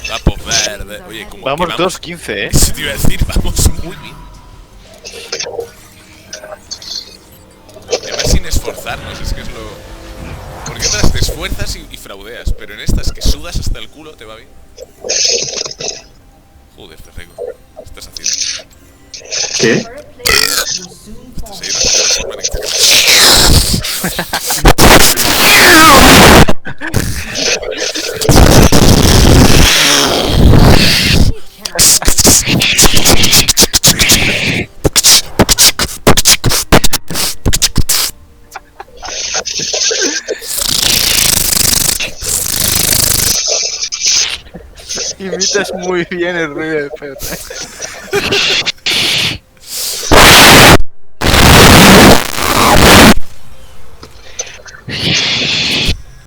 Capo verde. Oye, como Vamos que 2-15, Eso te iba a decir, vamos muy bien. Además sin esforzarnos, es que es lo... Porque otras te esfuerzas y fraudeas, pero en estas que sudas hasta el culo te va bien. Joder, Ferrego, ¿qué estás haciendo? ¿Qué? Estás ahí haciendo de forma eléctrica. Imitas muy bien el ruido de perro.